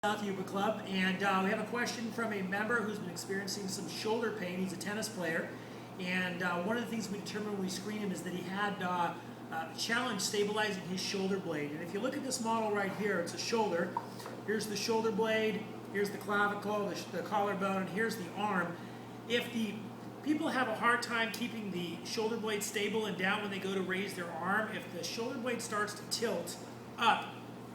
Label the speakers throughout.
Speaker 1: South Yuba Club, and we have a question from a member who's been experiencing some shoulder pain. He's a tennis player, and one of the things we determined when we screened him is that he had a challenge stabilizing his shoulder blade. And if you look at this model right here, it's a shoulder. Here's the shoulder blade, here's the clavicle, the collarbone, and here's the arm. If the people have a hard time keeping the shoulder blade stable and down when they go to raise their arm, if the shoulder blade starts to tilt up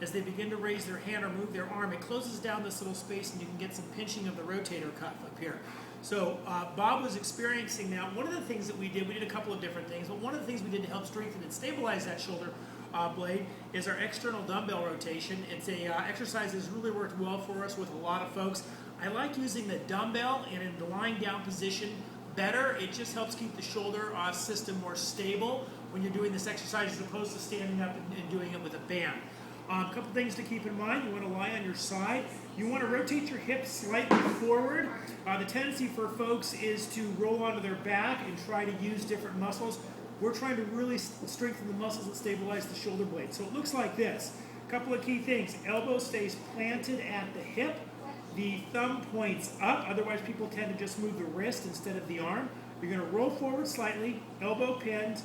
Speaker 1: as they begin to raise their hand or move their arm, it closes down this little space and you can get some pinching of the rotator cuff up here. So Bob was experiencing that. One of the things that we did a couple of different things, but one of the things we did to help strengthen and stabilize that shoulder blade is our external dumbbell rotation. It's a exercise that's really worked well for us with a lot of folks. I like using the dumbbell and in the lying down position better. It just helps keep the shoulder system more stable when you're doing this exercise as opposed to standing up and doing it with a band. A couple things to keep in mind. You want to lie on your side. You want to rotate your hips slightly forward. The tendency for folks is to roll onto their back and try to use different muscles. We're trying to really strengthen the muscles that stabilize the shoulder blade. So it looks like this. A couple of key things. Elbow stays planted at the hip. The thumb points up. Otherwise, people tend to just move the wrist instead of the arm. You're going to roll forward slightly, elbow pinned,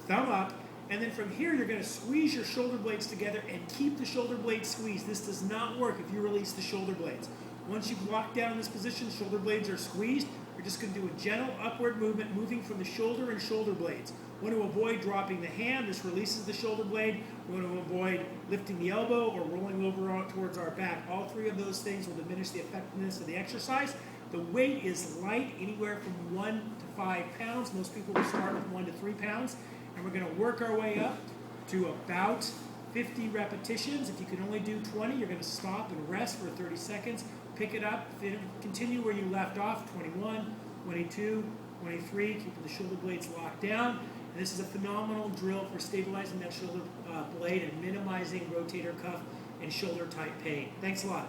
Speaker 1: thumb up. And then from here, you're going to squeeze your shoulder blades together and keep the shoulder blades squeezed. This does not work if you release the shoulder blades. Once you've locked down in this position, shoulder blades are squeezed. You're just going to do a gentle upward movement, moving from the shoulder and shoulder blades. We want to avoid dropping the hand. This releases the shoulder blade. We want to avoid lifting the elbow or rolling over towards our back. All three of those things will diminish the effectiveness of the exercise. The weight is light, anywhere from 1 to 5 pounds. Most people will start with 1 to 3 pounds. And we're going to work our way up to about 50 repetitions. If you can only do 20, you're going to stop and rest for 30 seconds. Pick it up, continue where you left off, 21, 22, 23, keeping the shoulder blades locked down. And this is a phenomenal drill for stabilizing that shoulder blade and minimizing rotator cuff and shoulder tight pain. Thanks a lot.